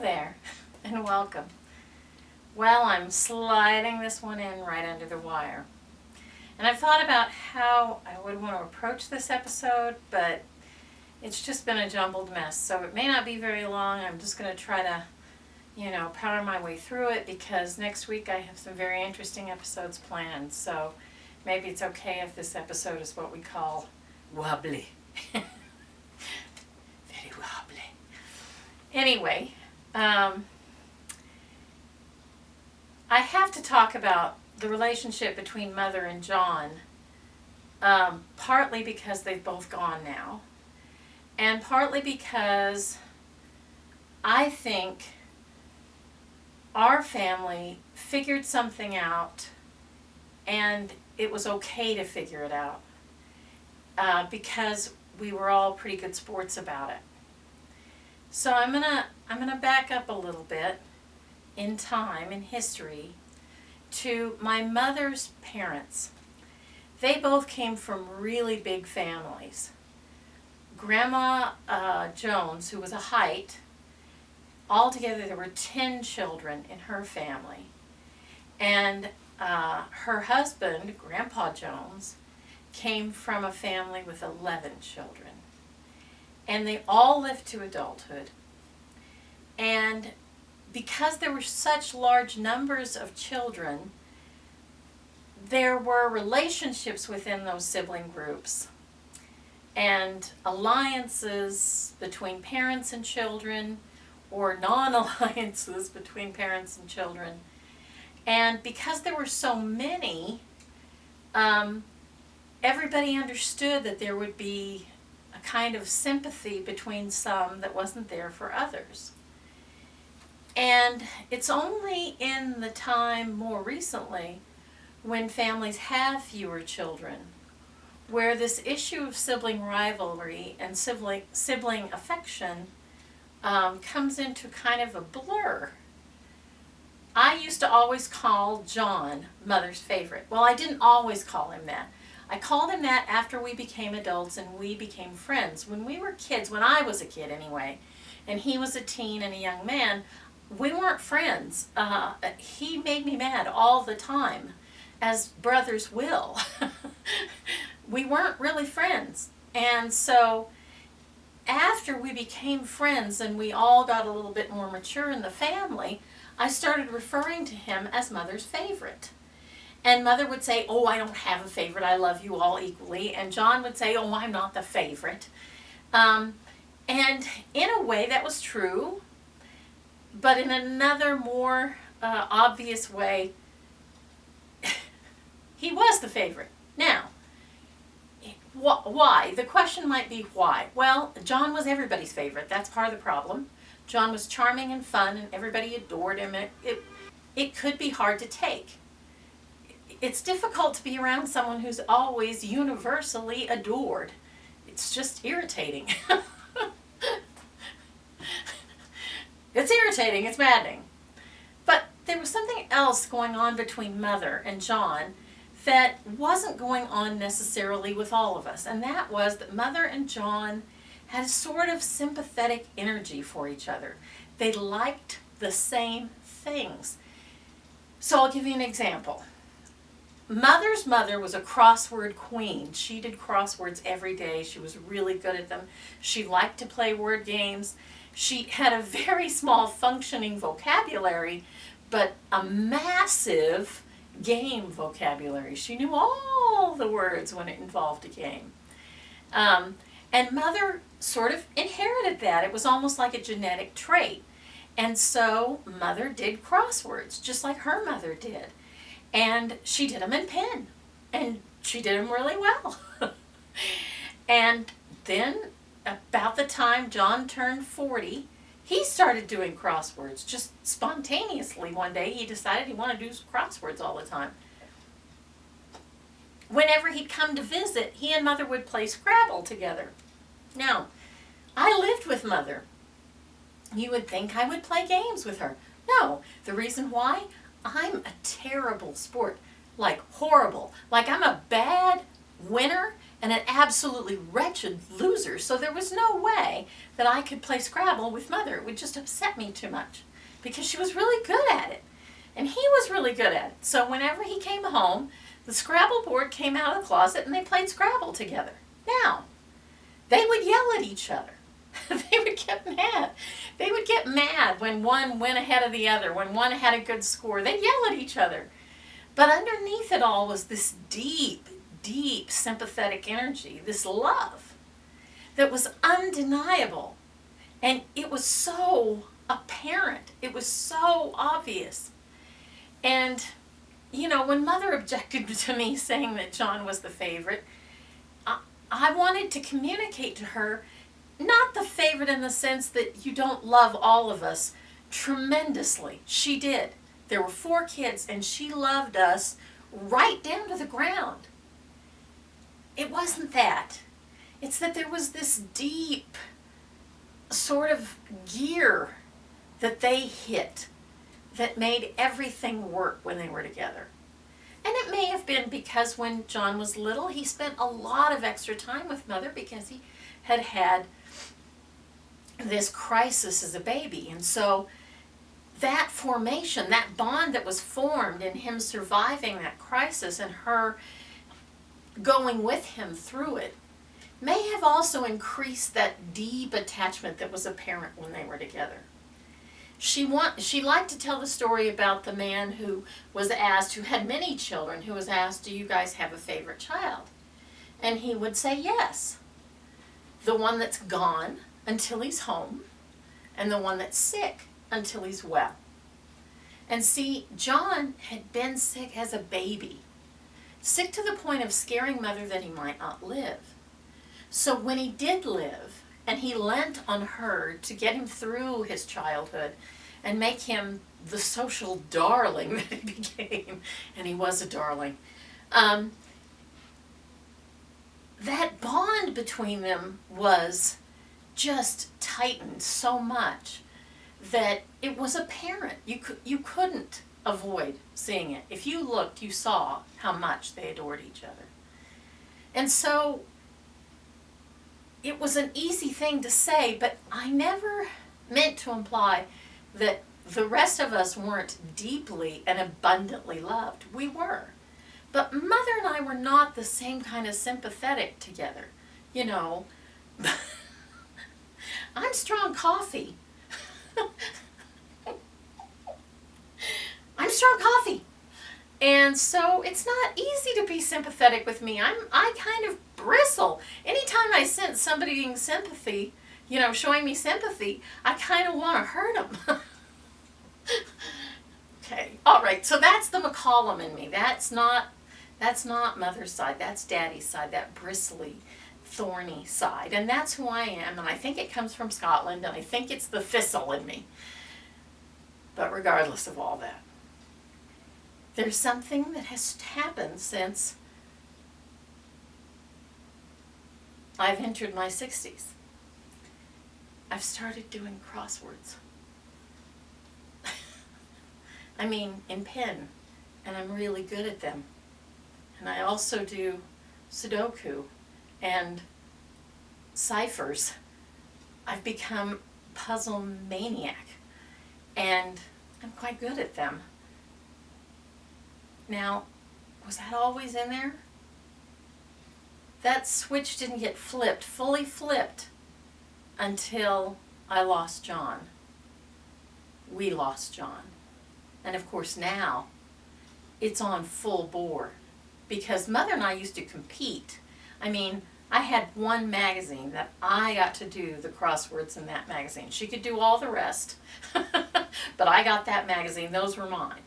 Hello there, and welcome. Well, I'm sliding this one in right under the wire. And I've thought about how I would want to approach this episode, but it's just been a jumbled mess. So it may not be very long. I'm just going to try to, power my way through it because next week I have some very interesting episodes planned. So maybe it's okay if this episode is what we call wobbly. Very wobbly. Anyway, I have to talk about the relationship between Mother and John, partly because they've both gone now, and partly because I think our family figured something out and it was okay to figure it out because we were all pretty good sports about it. So I'm gonna back up a little bit in time, in history, to my mother's parents. They both came from really big families. Grandma Jones, who was a Height, altogether there were 10 children in her family. And her husband, Grandpa Jones, came from a family with 11 children. And they all lived to adulthood. And because there were such large numbers of children, there were relationships within those sibling groups and alliances between parents and children or non-alliances between parents and children. And because there were so many, everybody understood that there would be a kind of sympathy between some that wasn't there for others. And it's only in the time more recently when families have fewer children where this issue of sibling rivalry and sibling affection comes into kind of a blur. I used to always call John Mother's favorite. Well, I didn't always call him that. I called him that after we became adults and we became friends. When we were kids, when I was a kid anyway, and he was a teen and a young man, we weren't friends. He made me mad all the time, as brothers will. We weren't really friends. And so after we became friends and we all got a little bit more mature in the family, I started referring to him as Mother's favorite. And Mother would say, "Oh, I don't have a favorite. I love you all equally." And John would say, "Oh, I'm not the favorite." And in a way that was true. But in another more obvious way, he was the favorite. Now, why? The question might be why. Well, John was everybody's favorite. That's part of the problem. John was charming and fun and everybody adored him. It could be hard to take. It's difficult to be around someone who's always universally adored. It's just irritating. It's irritating, it's maddening. But there was something else going on between Mother and John that wasn't going on necessarily with all of us. And that was that Mother and John had a sort of sympathetic energy for each other. They liked the same things. So I'll give you an example. Mother's mother was a crossword queen. She did crosswords every day. She was really good at them. She liked to play word games. She had a very small functioning vocabulary, but a massive game vocabulary. She knew all the words when it involved a game. And Mother sort of inherited that. It was almost like a genetic trait. And so Mother did crosswords, just like her mother did. And she did them in pen. And she did them really well. And then about the time John turned 40, he started doing crosswords. Just spontaneously one day he decided he wanted to do crosswords all the time. Whenever he'd come to visit, he and Mother would play Scrabble together. Now, I lived with Mother. You would think I would play games with her. No, the reason why? I'm a terrible sport. Like horrible. Like I'm a bad winner and an absolutely wretched loser, so there was no way that I could play Scrabble with Mother. It would just upset me too much because she was really good at it, and he was really good at it. So whenever he came home, the Scrabble board came out of the closet and they played Scrabble together. Now, they would yell at each other. They would get mad. They would get mad when one went ahead of the other, when one had a good score. They'd yell at each other. But underneath it all was this deep, deep sympathetic energy, this love that was undeniable. And it was so apparent. It was so obvious. And, you know, when Mother objected to me saying that John was the favorite, I wanted to communicate to her, not the favorite in the sense that you don't love all of us tremendously. She did. There were 4 kids and she loved us right down to the ground. It wasn't that. It's that there was this deep sort of gear that they hit that made everything work when they were together. And it may have been because when John was little, he spent a lot of extra time with Mother because he had had this crisis as a baby. And so that formation, that bond that was formed in him surviving that crisis and her going with him through it, may have also increased that deep attachment that was apparent when they were together. She liked to tell the story about the man who was asked, who had many children, who was asked, do you guys have a favorite child? And he would say yes. The one that's gone until he's home, and the one that's sick until he's well. And see, John had been sick as a baby, sick to the point of scaring Mother that he might not live. So when he did live, and he lent on her to get him through his childhood and make him the social darling that he became, and he was a darling, that bond between them was just tightened so much that it was apparent. You couldn't avoid seeing it. If you looked, you saw how much they adored each other. And so it was an easy thing to say, but I never meant to imply that the rest of us weren't deeply and abundantly loved. We were. But Mother and I were not the same kind of sympathetic together. You know, I'm strong coffee. I'm strong coffee. And so it's not easy to be sympathetic with me. I kind of bristle. Anytime I sense somebody being sympathy, you know, showing me sympathy, I kind of want to hurt them. Okay, all right, so that's the McCollum in me. That's not Mother's side, that's Daddy's side, that bristly, thorny side. And that's who I am, and I think it comes from Scotland, and I think it's the thistle in me. But regardless of all that, there's something that has happened since I've entered my 60s. I've started doing crosswords. I mean, in pen, and I'm really good at them. And I also do Sudoku and ciphers. I've become puzzle maniac, and I'm quite good at them. Now, was that always in there? That switch didn't get fully flipped, until I lost John. We lost John. And of course now, it's on full bore. Because Mother and I used to compete. I mean, I had one magazine that I got to do the crosswords in that magazine. She could do all the rest, but I got that magazine. Those were mine.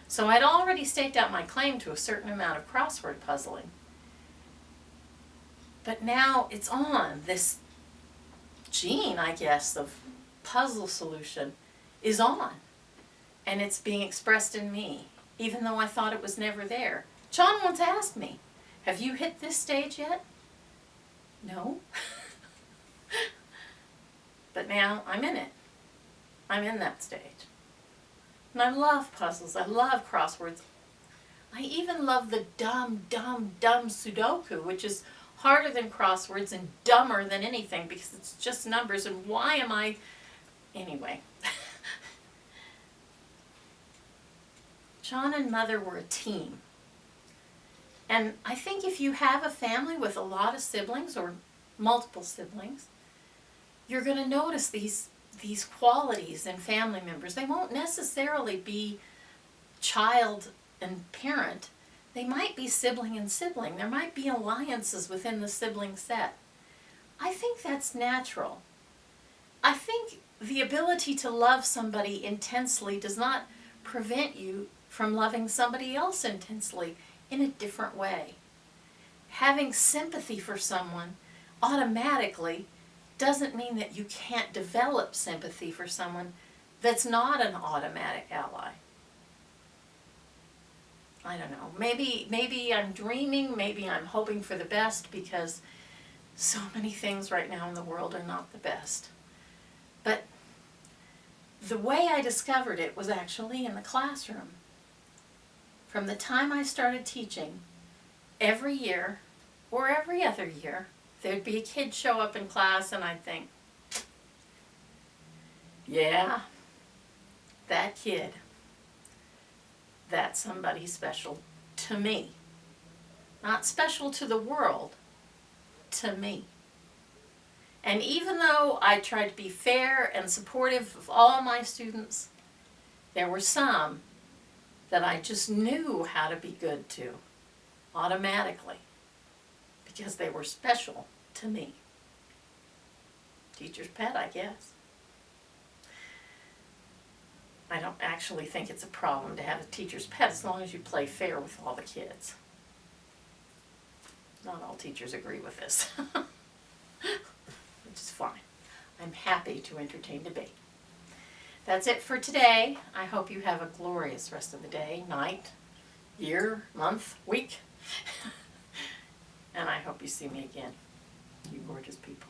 So I'd already staked out my claim to a certain amount of crossword puzzling. But now it's on. This gene, I guess, of puzzle solution is on. And it's being expressed in me, even though I thought it was never there. John once asked me, have you hit this stage yet? No. But now I'm in it. I'm in that stage. And I love puzzles. I love crosswords. I even love the dumb Sudoku, which is harder than crosswords and dumber than anything because it's just numbers, and why am I... Anyway. John and Mother were a team. And I think if you have a family with a lot of siblings or multiple siblings, you're going to notice these qualities in family members. They won't necessarily be child and parent. They might be sibling and sibling. There might be alliances within the sibling set. I think that's natural. I think the ability to love somebody intensely does not prevent you from loving somebody else intensely in a different way. Having sympathy for someone automatically doesn't mean that you can't develop sympathy for someone that's not an automatic ally. I don't know. Maybe I'm dreaming, maybe I'm hoping for the best because so many things right now in the world are not the best. But the way I discovered it was actually in the classroom. From the time I started teaching, every year or every other year, there'd be a kid show up in class and I'd think, yeah, that kid, that's somebody special to me. Not special to the world, to me. And even though I tried to be fair and supportive of all my students, there were some that I just knew how to be good to automatically because they were special to me. Teacher's pet, I guess. I don't actually think it's a problem to have a teacher's pet as long as you play fair with all the kids. Not all teachers agree with this, which is fine. I'm happy to entertain debate. That's it for today. I hope you have a glorious rest of the day, night, year, month, week. And I hope you see me again, you gorgeous people.